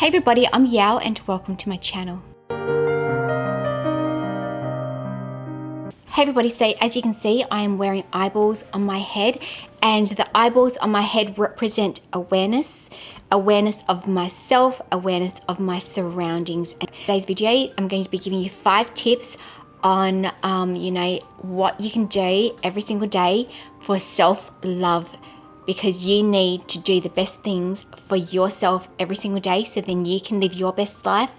Hey everybody, I'm Yao and welcome to my channel. Hey everybody, so as you can see, I am wearing eyeballs on my head, and the eyeballs on my head represent awareness of myself, awareness of my surroundings. And in today's video, I'm going to be giving you 5 tips on what you can do every single day for self-love, because you need to do the best things for yourself every single day so then you can live your best life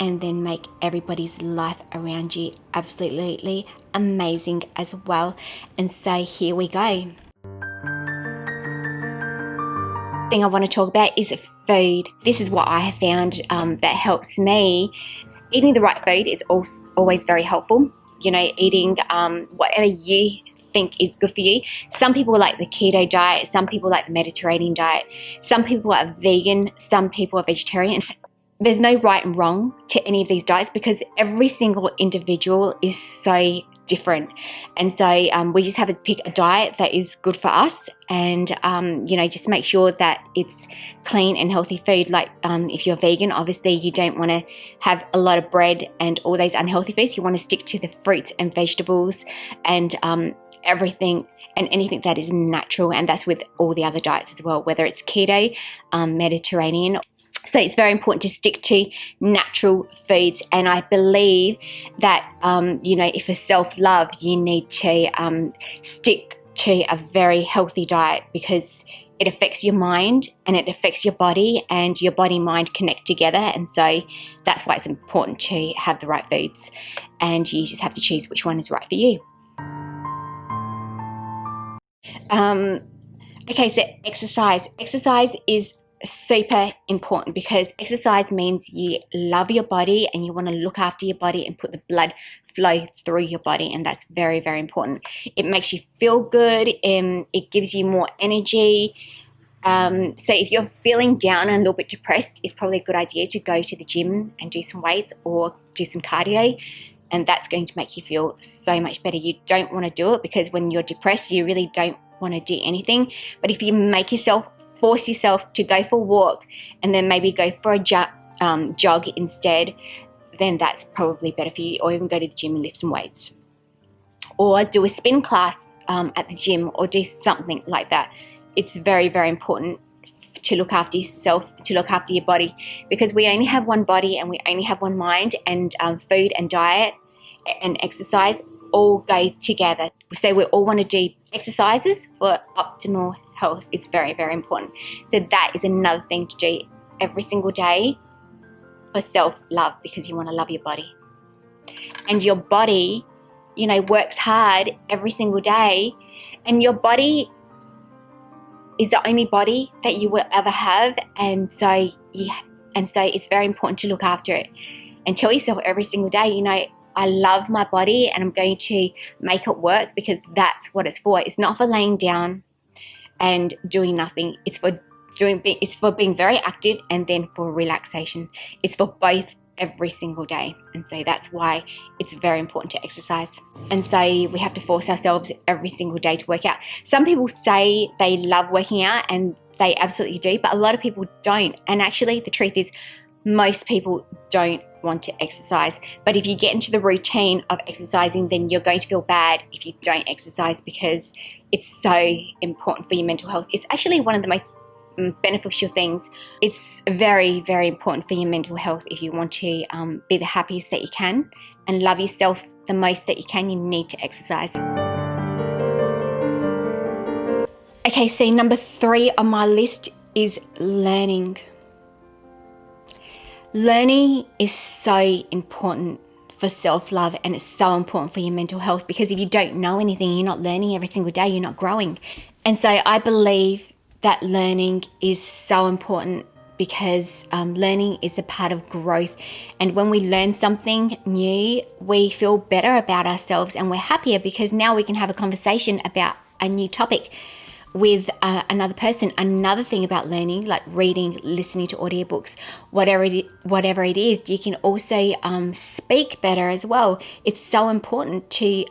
and then make everybody's life around you absolutely amazing as well. And so here we go. The thing I want to talk about is food. This is what I have found that helps me. Eating the right food is always very helpful. You know, eating whatever you think is good for you. Some people like the keto diet, some people like the Mediterranean diet, some people are vegan, some people are vegetarian. There's no right and wrong to any of these diets because every single individual is so different. And so we just have to pick a diet that is good for us, and just make sure that it's clean and healthy food. Like if you're vegan, obviously you don't want to have a lot of bread and all those unhealthy foods. You want to stick to the fruits and vegetables and everything and anything that is natural, and that's with all the other diets as well, whether it's keto, Mediterranean. So it's very important to stick to natural foods, and I believe that if for self-love you need to stick to a very healthy diet, because it affects your mind and it affects your body, and your body mind connect together. And so that's why it's important to have the right foods, and you just have to choose which one is right for you. Okay, so exercise is super important, because exercise means you love your body and you want to look after your body and put the blood flow through your body, and that's very, very important. It makes you feel good, and it gives you more energy. So if you're feeling down and a little bit depressed, it's probably a good idea to go to the gym and do some weights or do some cardio, and that's going to make you feel so much better. You don't want to do it because when you're depressed, you really don't want to do anything. But if you force yourself to go for a walk and then maybe go for a jog instead, then that's probably better for you. Or even go to the gym and lift some weights, or do a spin class at the gym, or do something like that. It's very, very important to look after yourself, to look after your body, because we only have one body and we only have one mind, and food and diet and exercise all go together. So we all want to do exercises for optimal health. Is very, very important. So that is another thing to do every single day for self-love, because you want to love your body. And your body, works hard every single day, and your body is the only body that you will ever have, and so it's very important to look after it and tell yourself every single day, I love my body and I'm going to make it work, because that's what it's for. It's not for laying down and doing nothing. It's for being very active, and then for relaxation. It's for both every single day. And so that's why it's very important to exercise. And so we have to force ourselves every single day to work out. Some people say they love working out, and they absolutely do, but a lot of people don't. And actually the truth is, most people don't want to exercise. But if you get into the routine of exercising, then you're going to feel bad if you don't exercise, because it's so important for your mental health. It's actually one of the most beneficial things. It's very, very important for your mental health. If you want to be the happiest that you can and love yourself the most that you can, you need to exercise. Okay, so number 3 on my list is learning. Learning is so important for self-love, and it's so important for your mental health, because if you don't know anything, you're not learning every single day, you're not growing. And so I believe that learning is so important, because learning is a part of growth. And when we learn something new, we feel better about ourselves and we're happier, because now we can have a conversation about a new topic with another person. Another thing about learning, like reading, listening to audiobooks, whatever it is, you can also speak better as well. It's so important to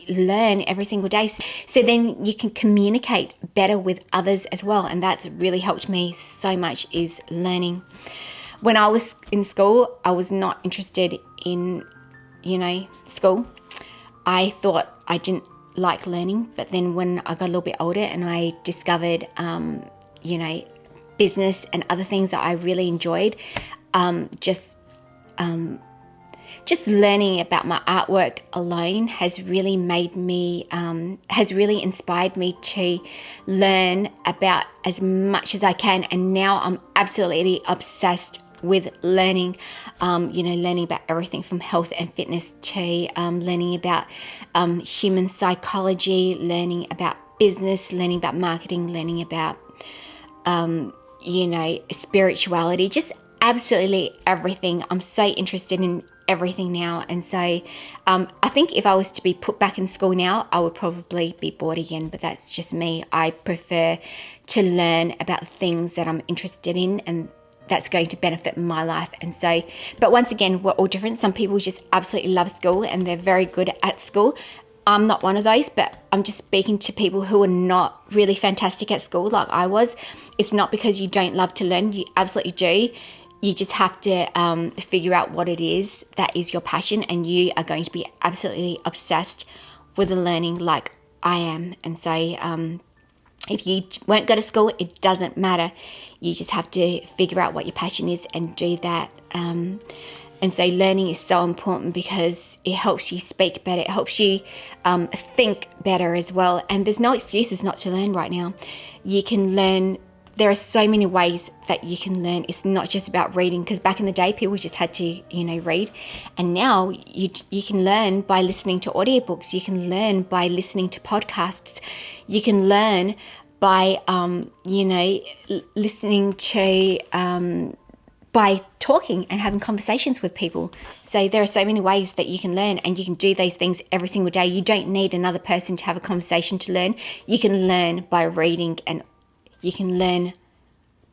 learn every single day, so then you can communicate better with others as well. And that's really helped me so much, is learning. when I was in school, I was not interested in, school. I thought I didn't like learning, but then when I got a little bit older and I discovered, business and other things that I really enjoyed, just learning about my artwork alone has really inspired me to learn about as much as I can. And now I'm absolutely obsessed with learning, learning about everything from health and fitness to learning about human psychology, learning about business, learning about marketing, learning about, spirituality, just absolutely everything. I'm so interested in everything now. And so I think if I was to be put back in school now, I would probably be bored again, but that's just me. I prefer to learn about things that I'm interested in and that's going to benefit my life. And so, but once again, we're all different. Some people just absolutely love school and they're very good at school. I'm not one of those, but I'm just speaking to people who are not really fantastic at school like I was. It's not because you don't love to learn, you absolutely do. You just have to figure out what it is that is your passion, and you are going to be absolutely obsessed with the learning like I am. And so if you won't go to school, it doesn't matter. You just have to figure out what your passion is and do that. And so learning is so important because it helps you speak better. It helps you think better as well. And there's no excuses not to learn right now. You can learn. There are so many ways that you can learn. It's not just about reading, because back in the day, people just had to, read. And now you can learn by listening to audiobooks. You can learn by listening to podcasts. You can learn by, listening to, by talking and having conversations with people. So there are so many ways that you can learn, and you can do those things every single day. You don't need another person to have a conversation to learn. You can learn by reading, and you can learn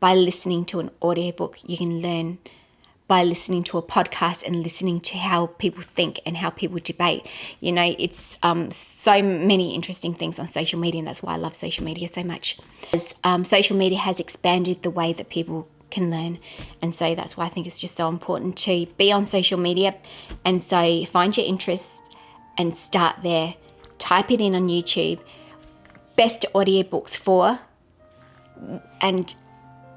by listening to an audiobook. You can learn by listening to a podcast and listening to how people think and how people debate. It's so many interesting things on social media, and that's why I love social media so much. Social media has expanded the way that people can learn, and so that's why I think it's just so important to be on social media. And so find your interests and start there. Type it in on YouTube, best audiobooks for, and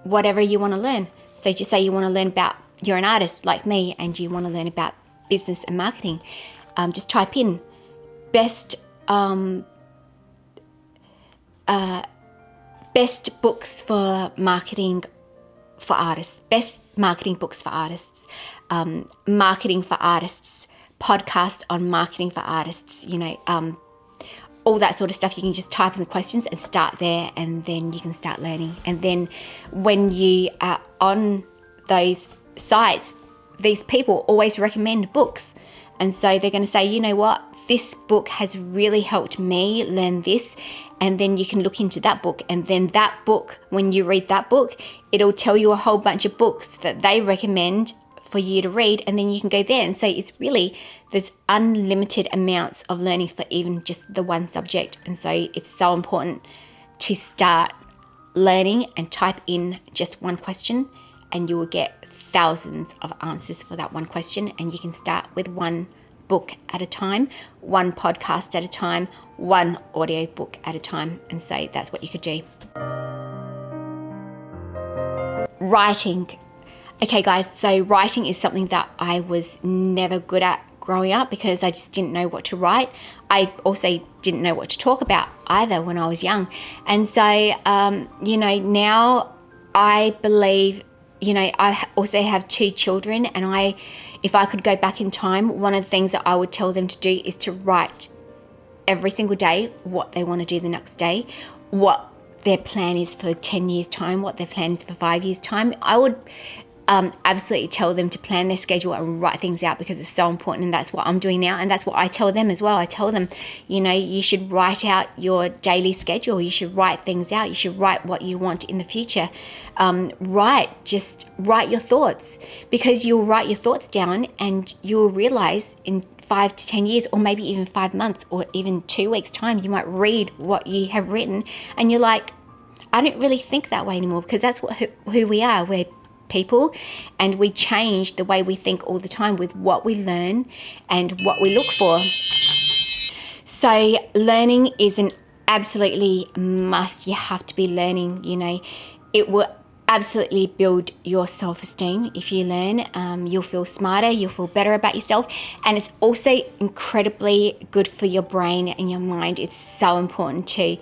whatever you want to learn. So just say you want to learn about, you're an artist like me and you want to learn about business and marketing, just type in best books for marketing for artists, best marketing books for artists, marketing for artists, podcast on marketing for artists, all that sort of stuff. You can just type in the questions and start there, and then you can start learning. And then when you are on those sites, these people always recommend books. And so they're going to say, you know what, this book has really helped me learn this. And then you can look into that book. And then that book, when you read that book, it'll tell you a whole bunch of books that they recommend for you to read, and then you can go there. And so it's really, there's unlimited amounts of learning for even just the one subject. And so it's so important to start learning and type in just one question, and you will get thousands of answers for that one question. And you can start with one book at a time, one podcast at a time, one audio book at a time. And so that's what you could do. Writing. Okay guys, so writing is something that I was never good at growing up because I just didn't know what to write. I also didn't know what to talk about either when I was young. And so, now I believe, I also have 2 children, and if I could go back in time, one of the things that I would tell them to do is to write every single day what they want to do the next day, what their plan is for 10 years time, what their plan is for 5 years time. I would absolutely tell them to plan their schedule and write things out, because it's so important. And that's what I'm doing now, and that's what I tell them as well. I tell them, you should write out your daily schedule. You should write things out. You should write what you want in the future. Write your thoughts, because you'll write your thoughts down and you'll realize in 5 to 10 years, or maybe even 5 months, or even 2 weeks time, you might read what you have written and you're like, I don't really think that way anymore, because that's who we are. We're people, and we change the way we think all the time with what we learn and what we look for. So learning is an absolutely must. You have to be learning, you know. It will absolutely build your self-esteem if you learn. You'll feel smarter, you'll feel better about yourself, and it's also incredibly good for your brain and your mind. It's so important to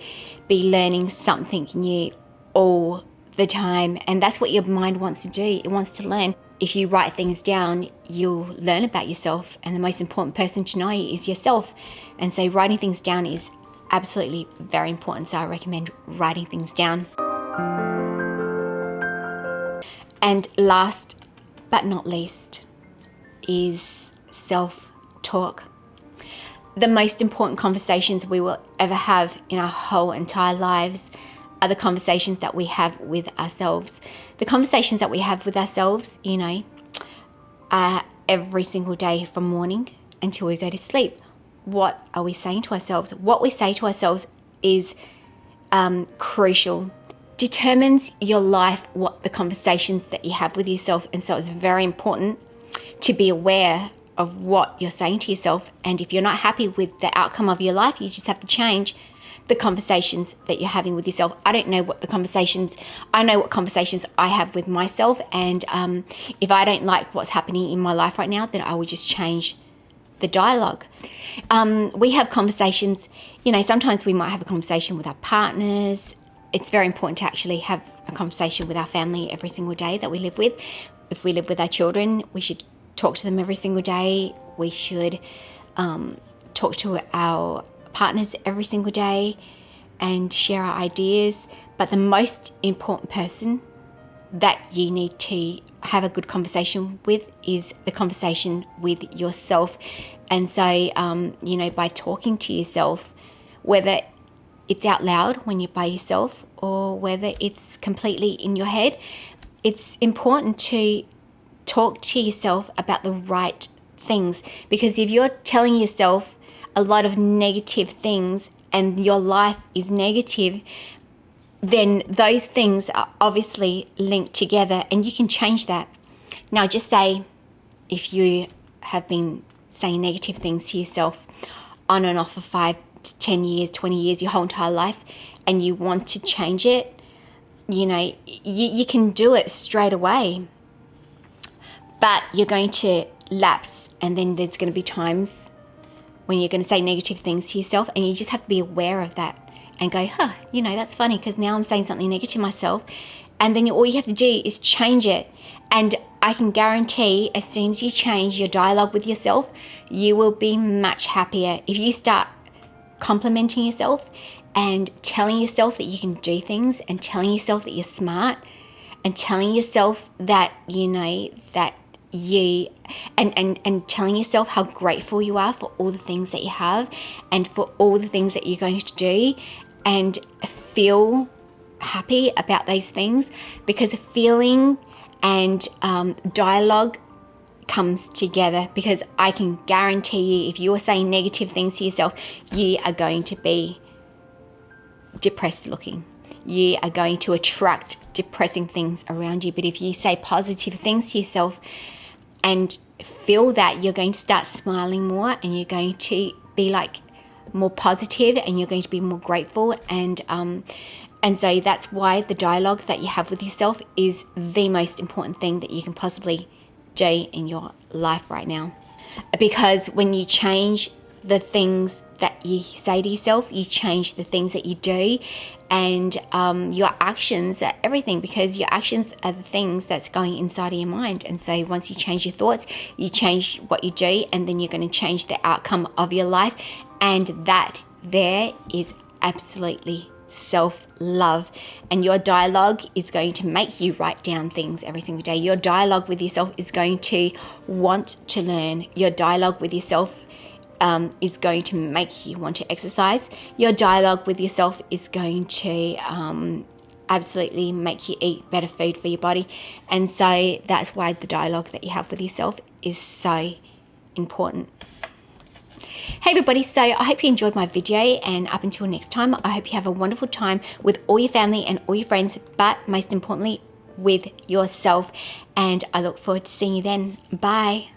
be learning something new all the time, and that's what your mind wants to do. It wants to learn. If you write things down, you'll learn about yourself, and the most important person to know is yourself. And so writing things down is absolutely very important, so I recommend writing things down. And last but not least is self-talk. The most important conversations we will ever have in our whole entire lives are the conversations that we have with ourselves. The conversations that we have with ourselves, you know, are every single day from morning until we go to sleep. What are we saying to ourselves? What we say to ourselves is crucial. Determines your life, what the conversations that you have with yourself. And so it's very important to be aware of what you're saying to yourself. And if you're not happy with the outcome of your life, you just have to change the conversations that you're having with yourself. I don't know what the conversations, I know what conversations I have with myself. And if I don't like what's happening in my life right now, then I will just change the dialogue. We have conversations, you know, sometimes we might have a conversation with our partners. It's very important to actually have a conversation with our family every single day that we live with. If we live with our children, we should talk to them every single day. We should talk to our partners every single day and share our ideas. But the most important person that you need to have a good conversation with is the conversation with yourself. And so, you know, by talking to yourself, whether it's out loud when you're by yourself or whether it's completely in your head, it's important to talk to yourself about the right things. Because if you're telling yourself a lot of negative things and your life is negative, then those things are obviously linked together, and you can change that. Now, just say if you have been saying negative things to yourself on and off for 5 to 10 years, 20 years, your whole entire life, and you want to change it, you know, you can do it straight away. But you're going to lapse, and then there's going to be times when you're going to say negative things to yourself, and you just have to be aware of that and go, you know, that's funny because now I'm saying something negative to myself. And then all you have to do is change it. And I can guarantee as soon as you change your dialogue with yourself, you will be much happier. If you start complimenting yourself and telling yourself that you can do things, and telling yourself that you're smart, and telling yourself that, you know, that you and telling yourself how grateful you are for all the things that you have and for all the things that you're going to do, and feel happy about those things, because feeling and dialogue comes together. Because I can guarantee you, if you're saying negative things to yourself, you are going to be depressed looking. You are going to attract depressing things around you. But if you say positive things to yourself and feel that, you're going to start smiling more, and you're going to be like more positive, and you're going to be more grateful. And so that's why the dialogue that you have with yourself is the most important thing that you can possibly do in your life right now. Because when you change the things that you say to yourself, you change the things that you do, and your actions are everything, because your actions are the things that's going inside of your mind. And so once you change your thoughts, you change what you do, and then you're going to change the outcome of your life. And that there is absolutely self-love. And your dialogue is going to make you write down things every single day. Your dialogue with yourself is going to want to learn. Your dialogue with yourself is going to make you want to exercise. Your dialogue with yourself is going to absolutely make you eat better food for your body. And so that's why the dialogue that you have with yourself is so important. Hey everybody, so I hope you enjoyed my video, and up until next time, I hope you have a wonderful time with all your family and all your friends, but most importantly, with yourself. And I look forward to seeing you then. Bye.